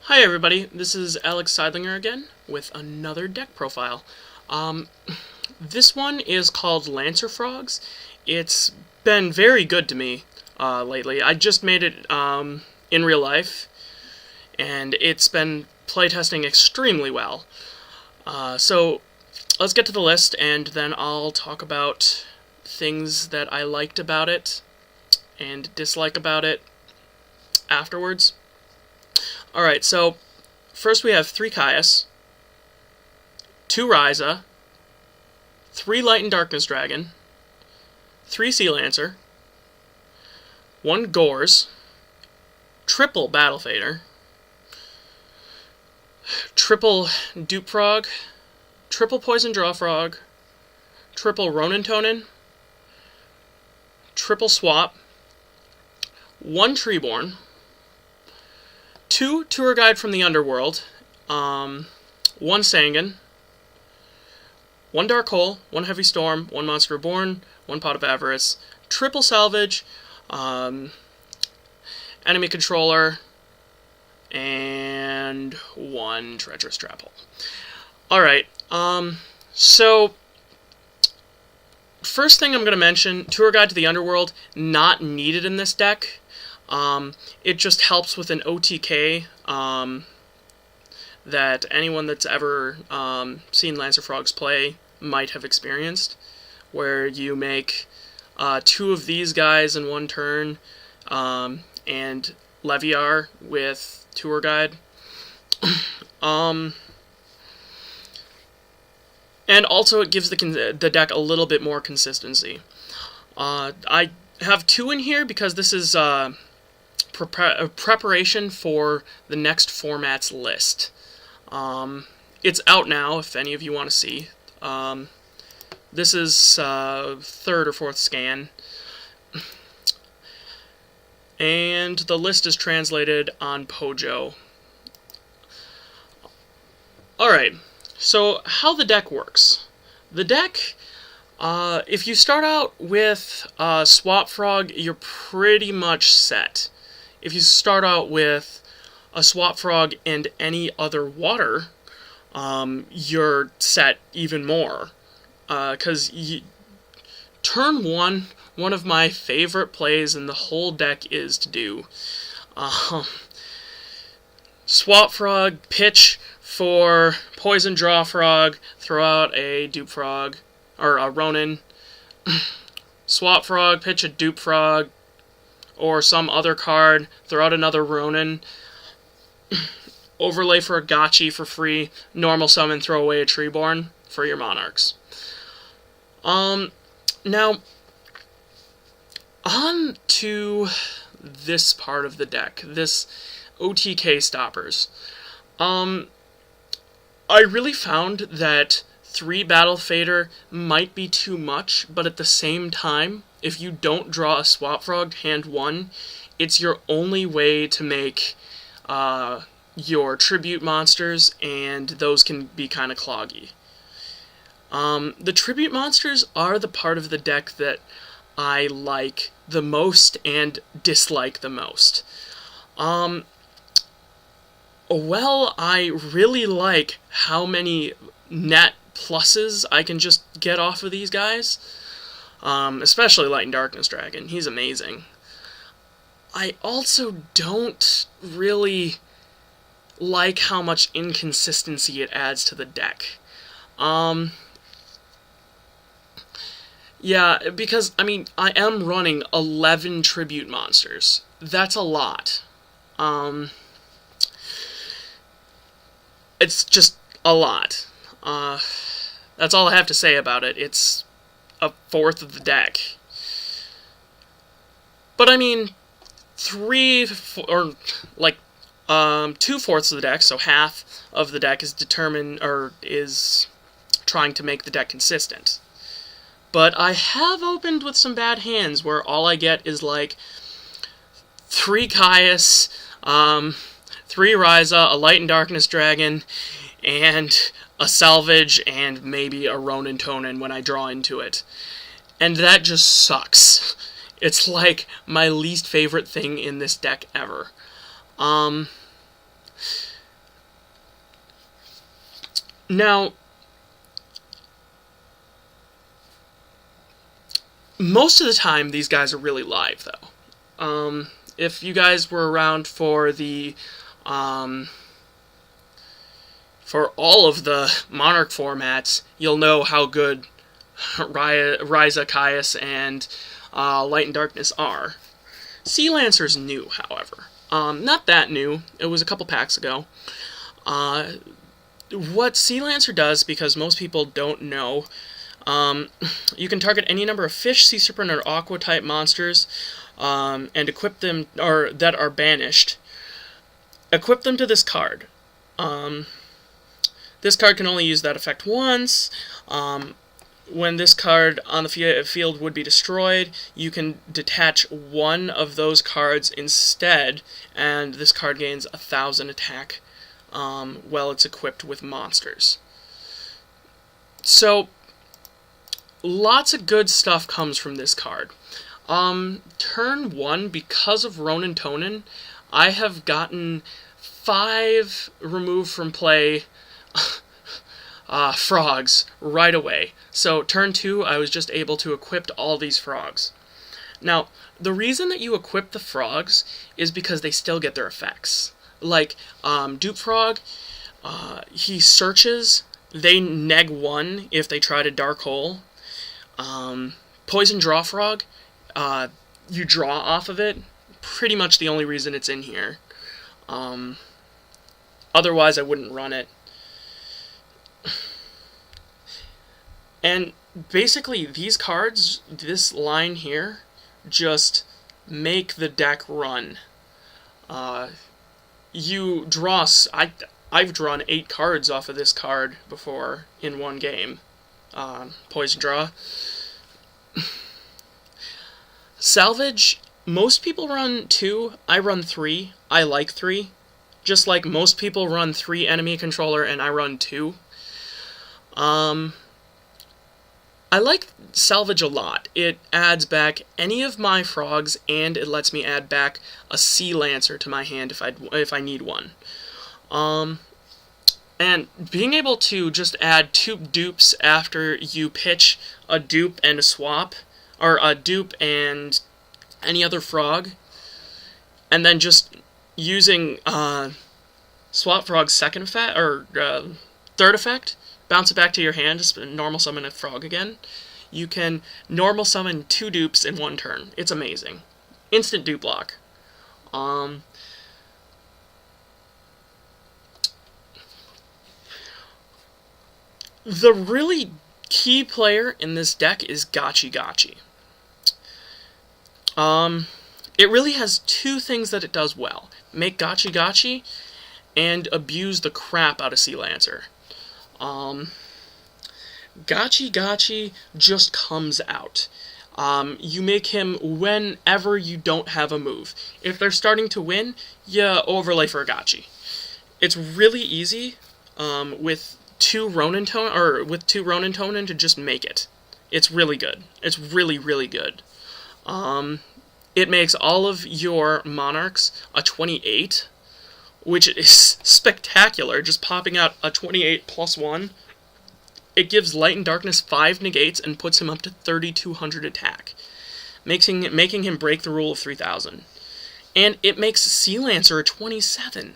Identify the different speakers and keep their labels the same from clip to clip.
Speaker 1: Hi everybody, this is Alex Seidlinger again with another deck profile. This one is called Lancer Frogs. It's been very good to me lately. I just made it in real life, and it's been playtesting extremely well. So let's get to the list, and then I'll talk about things that I liked about it and dislike about it afterwards. Alright, so first we have 3 Caius, 2 Ryza, 3 Light and Darkness Dragon, 3 Sea Lancer, 1 Gores, triple Battle Fader, triple Dupe Frog, triple Poison Draw Frog, triple Ronin Tonin, triple Swap, 1 Treeborn, 2 Tour Guide from the Underworld, 1 Sangan, 1 Dark Hole, 1 Heavy Storm, 1 Monster Reborn, 1 Pot of Avarice, triple Salvage, enemy controller, and 1 Treacherous Trap Hole. Alright, so first thing I'm going to mention, Tour Guide to the Underworld, not needed in this deck. It just helps with an OTK that anyone that's ever seen Lancer Frogs play might have experienced, where you make 2 of these guys in 1 turn, and Leviar with Tour Guide. And also it gives the deck a little bit more consistency. I have 2 in here because this is preparation for the next format's list. It's out now if any of you want to see. This is 3rd or 4th scan. And the list is translated on Pojo. Alright, so how the deck works. The deck, if you start out with Swap Frog, you're pretty much set. If you start out with a Swap Frog and any other water, you're set even more. Because turn 1, one of my favorite plays in the whole deck is to do Swap Frog, pitch for Poison Draw Frog, throw out a Dupe Frog, or a Ronin. Swap Frog, pitch a Dupe Frog, or some other card, throw out another Ronin, overlay for a Gachi for free, normal summon, throw away a Treeborn for your monarchs. Now, on to this part of the deck, this OTK stoppers. I really found that 3 Battle Fader might be too much, but at the same time, if you don't draw a Swap Frog hand 1, it's your only way to make your tribute monsters, and those can be kind of cloggy. The tribute monsters are the part of the deck that I like the most and dislike the most. Well, I really like how many net pluses I can just get off of these guys. Especially Light and Darkness Dragon. He's amazing. I also don't really like how much inconsistency it adds to the deck. Yeah, because, I mean, I am running 11 tribute monsters. That's a lot. It's just a lot. That's all I have to say about it. It's 1/4 of the deck. But I mean, 2/4 of the deck, so half of the deck is determined, or is trying to make the deck consistent. But I have opened with some bad hands where all I get is like 3 Caius, 3 Ryza, a Light and Darkness Dragon, and a Salvage, and maybe a Ronin Tonin when I draw into it. And that just sucks. It's like my least favorite thing in this deck ever. Now, most of the time, these guys are really live, though. If you guys were around for the, for all of the Monarch formats, you'll know how good Ryza, Caius, and Light and Darkness are. Sea Lancer's new, however. Not that new. It was a couple packs ago. What Sea Lancer does, because most people don't know, you can target any number of fish, sea serpent, or aqua-type monsters, and equip them, or that are banished. Equip them to this card. This card can only use that effect once. When this card on the field would be destroyed, you can detach one of those cards instead, and this card gains 1,000 attack while it's equipped with monsters. So, lots of good stuff comes from this card. Turn 1, because of Ronin Tonin, I have gotten 5 removed from play frogs right away. So turn 2, I was just able to equip all these frogs. Now, the reason that you equip the frogs is because they still get their effects. Like, Dupe Frog, he searches, they neg 1 if they try to Dark Hole. Poison Draw Frog, you draw off of it. Pretty much the only reason it's in here. Otherwise, I wouldn't run it. And basically, these cards, this line here, just make the deck run. You draw... I've drawn 8 cards off of this card before in one game. Poison Draw. Salvage, most people run 2, I run 3. I like 3. Just like most people run 3 enemy controller and I run 2. I like Salvage a lot. It adds back any of my frogs, and it lets me add back a Sea Lancer to my hand if I need one. And being able to just add 2 dupes after you pitch a dupe and a swap, or a dupe and any other frog, and then just using Swap Frog's second effect, or third effect, bounce it back to your hand, just normal summon a frog again. You can normal summon 2 dupes in 1 turn. It's amazing. Instant dupe block. The really key player in this deck is Gachi Gachi. It really has 2 things that it does well. Make Gachi Gachi, and abuse the crap out of Sea Lancer. Gachi Gachi just comes out. You make him whenever you don't have a move. If they're starting to win, you overlay for a Gachi. It's really easy with 2 Ronin Tonin to just make it. It's really good. It's really, really good. It makes all of your monarchs a 28, which is spectacular, just popping out a 28 plus 1. It gives Light and Darkness 5 negates and puts him up to 3,200 attack, making him break the rule of 3,000. And it makes Sea Lancer a 27,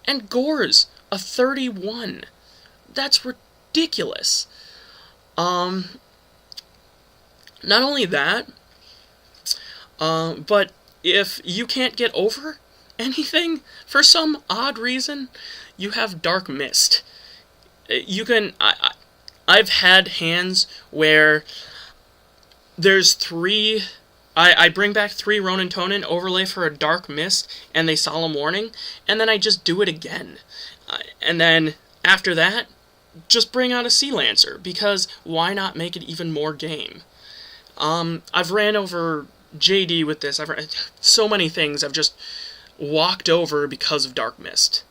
Speaker 1: and Gores a 31. That's ridiculous. Not only that, but if you can't get over anything, for some odd reason, you have Dark Mist. You can... I've had hands where there's 3... I bring back 3 Ronin Tonin, overlay for a Dark Mist, and they Solemn Warning, and then I just do it again. And then, after that, just bring out a Sea Lancer, because why not make it even more game? I've ran over JD with this. So many things I've just walked over because of Dark Mist.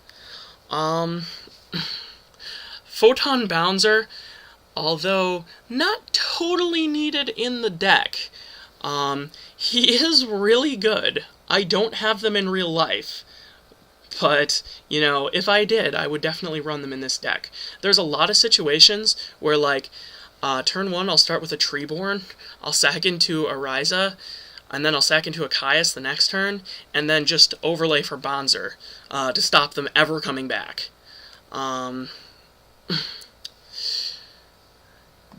Speaker 1: Photon Bouncer, although not totally needed in the deck, he is really good. I don't have them in real life, But, you know, if I did, I would definitely run them in this deck. There's a lot of situations where, like, turn 1, I'll start with a Treeborn, I'll sack into a Ryza, and then I'll sack into a Caius the next turn, and then just overlay for Bonzer to stop them ever coming back.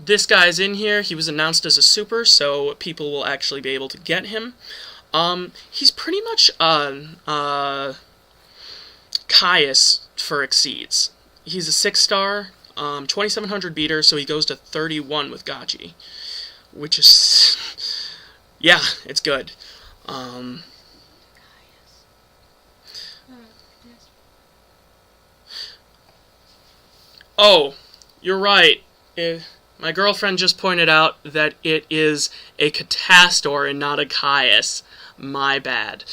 Speaker 1: This guy's in here. He was announced as a super, so people will actually be able to get him. He's pretty much Caius for Exceeds. He's a 6-star, 2700 beater, so he goes to 31 with Gachi, which is, yeah, it's good. Oh, you're right. My girlfriend just pointed out that it is a Catastor and not a Caius. My bad.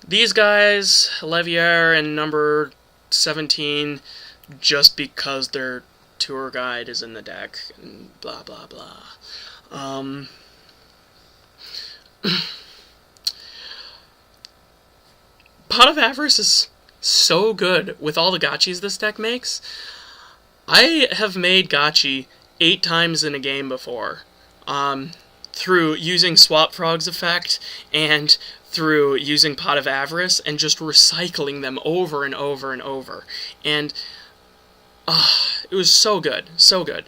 Speaker 1: These guys, Levier and number 17, just because their tour guide is in the deck, and blah blah blah. Pot of Avarice is so good with all the Gachis this deck makes. I have made Gachi 8 times in a game before, through using Swap Frog's effect and through using Pot of Avarice and just recycling them over and over and over. And it was so good, so good.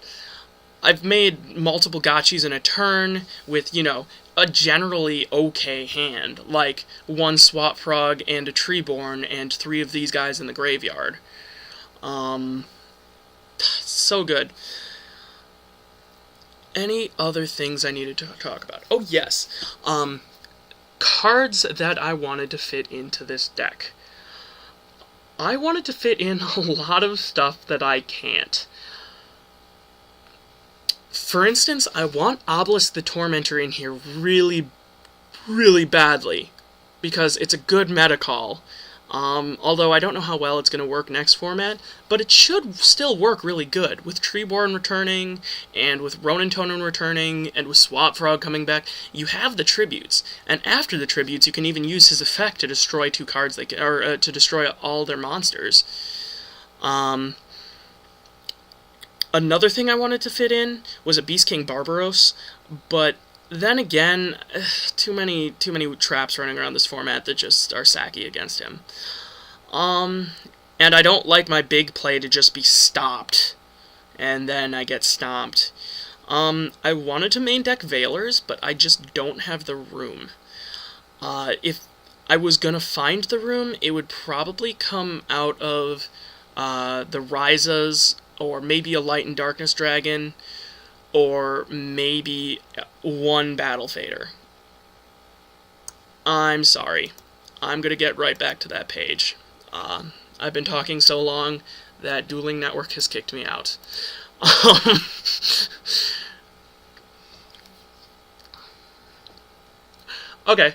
Speaker 1: I've made multiple Gachis in a turn with, you know, a generally okay hand, like 1 Swap Frog and a Treeborn and 3 of these guys in the graveyard. So good. Any other things I needed to talk about? Oh, yes. Cards that I wanted to fit into this deck. I wanted to fit in a lot of stuff that I can't. For instance, I want Obelisk the Tormentor in here really, really badly, because it's a good meta call. Although I don't know how well it's going to work next format, but it should still work really good, with Treeborn returning, and with Ronin Tonin returning, and with Swap Frog coming back. You have the tributes, and after the tributes you can even use his effect to destroy 2 cards, to destroy all their monsters. Another thing I wanted to fit in was a Beast King Barbaros, but then again, too many traps running around this format that just are sacky against him. And I don't like my big play to just be stopped, and then I get stomped. I wanted to main deck Veilers, but I just don't have the room. If I was gonna find the room, it would probably come out of the Ryzas, or maybe a Light and Darkness Dragon, or maybe 1 Battle Fader. I'm sorry. I'm going to get right back to that page. I've been talking so long that Dueling Network has kicked me out. Okay.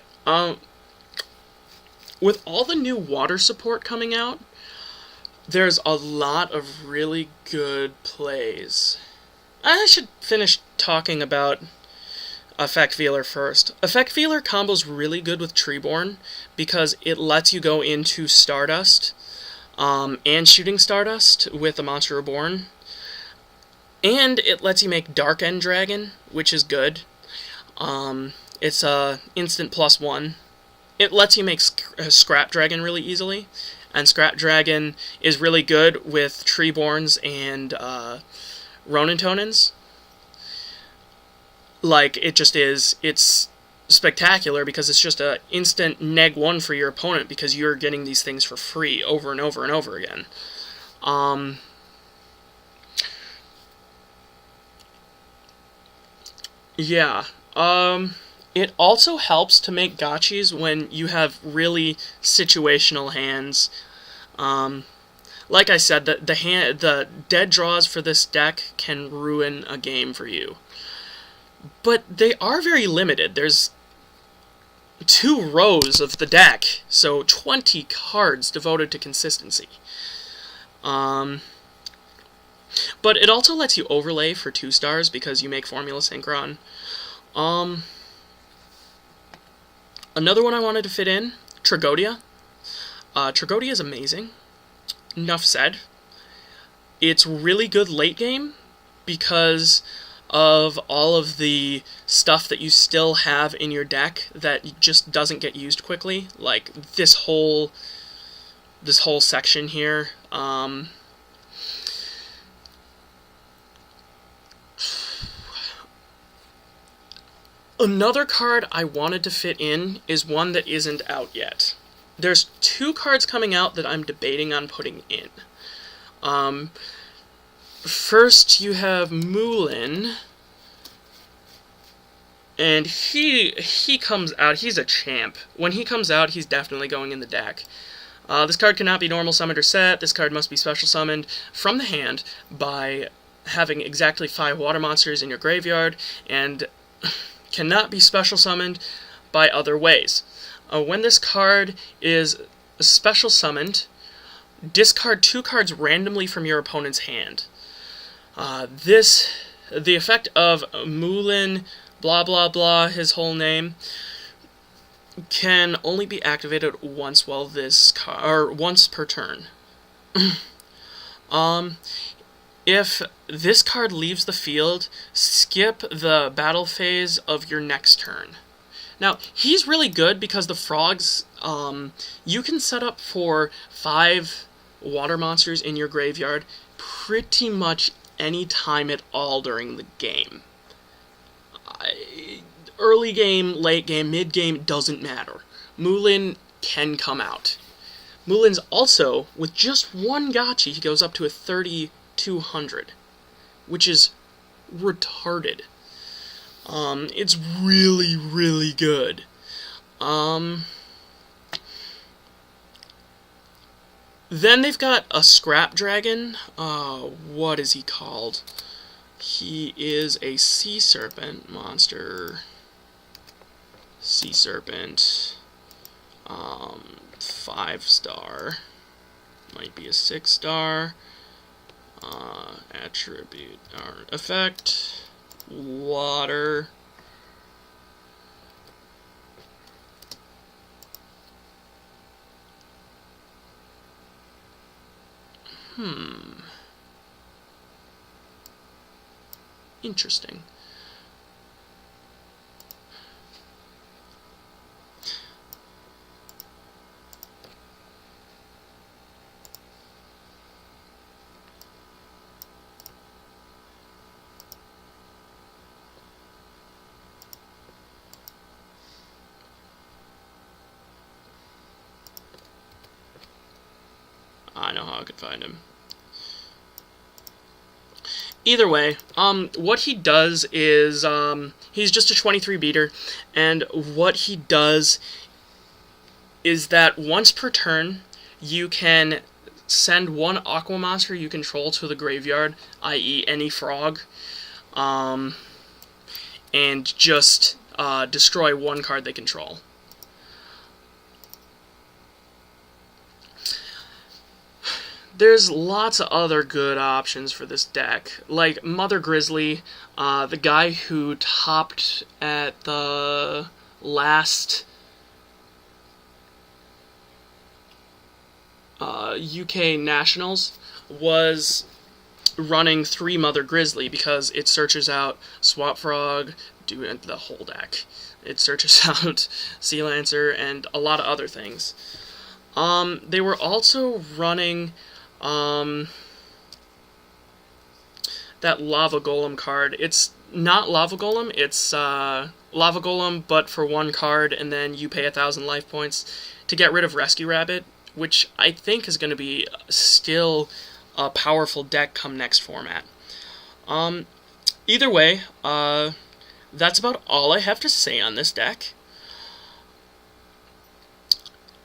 Speaker 1: With all the new water support coming out, there's a lot of really good plays. I should finish talking about Effect Feeler first. Effect Feeler combos really good with Treeborn because it lets you go into Stardust and Shooting Stardust with the Monster Reborn. And it lets you make Dark End Dragon, which is good. It's a instant +1. It lets you make Scrap Dragon really easily. And Scrap Dragon is really good with Treeborns and Ronin Tonins. Like, it just is. It's spectacular because it's just a instant -1 for your opponent because you're getting these things for free over and over and over again. Yeah. It also helps to make gachis when you have really situational hands. Like I said, the dead draws for this deck can ruin a game for you. But they are very limited. There's 2 rows of the deck, so 20 cards devoted to consistency. But it also lets you overlay for 2 stars because you make Formula Synchron. Another one I wanted to fit in, Tragodia. Tragodia is amazing. Enough said. It's really good late game because of all of the stuff that you still have in your deck that just doesn't get used quickly, like this whole section here. Another card I wanted to fit in is one that isn't out yet. There's 2 cards coming out that I'm debating on putting in. First, you have Moulin, and he comes out. He's a champ. When he comes out, he's definitely going in the deck. This card cannot be normal summoned or set. This card must be special summoned from the hand by having exactly 5 water monsters in your graveyard, and cannot be special summoned by other ways. When this card is special summoned, discard 2 cards randomly from your opponent's hand. The effect of Moulin, blah blah blah, his whole name, can only be activated once while once per turn. If this card leaves the field, skip the battle phase of your next turn. Now, he's really good because the frogs, you can set up for 5 water monsters in your graveyard pretty much any time at all during the game. Early game, late game, mid game, doesn't matter. Moulin can come out. Moulin's also, with just 1 Gachi, he goes up to a 3,200, which is retarded. It's really, really good. Then they've got a Scrap Dragon. What is he called? He is a Sea Serpent monster. Sea Serpent. 5-star. Might be a 6-star. Attribute or effect. Water. Interesting. I know how I could find him. Either way, what he does is, he's just a 23 beater, and what he does is that once per turn, you can send 1 aqua monster you control to the graveyard, i.e. any frog, and just destroy 1 card they control. There's lots of other good options for this deck, like Mother Grizzly, the guy who topped at the last UK Nationals, was running 3 Mother Grizzly because it searches out Swap Frog, doing the whole deck. It searches out Sea Lancer and a lot of other things. They were also running that Lava Golem card. It's not Lava Golem, it's Lava Golem, but for 1 card, and then you pay 1,000 life points to get rid of Rescue Rabbit, which I think is going to be still a powerful deck come next format. Either way, that's about all I have to say on this deck.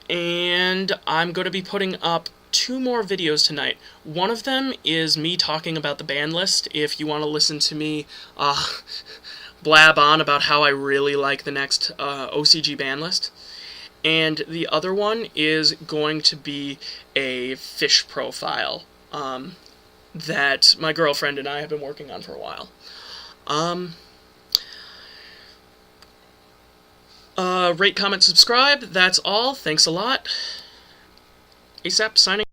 Speaker 1: And I'm going to be putting up 2 more videos tonight. One of them is me talking about the ban list, if you want to listen to me blab on about how I really like the next OCG ban list. And the other one is going to be a fish profile that my girlfriend and I have been working on for a while. Rate, comment, subscribe. That's all. Thanks a lot. ASAP signing.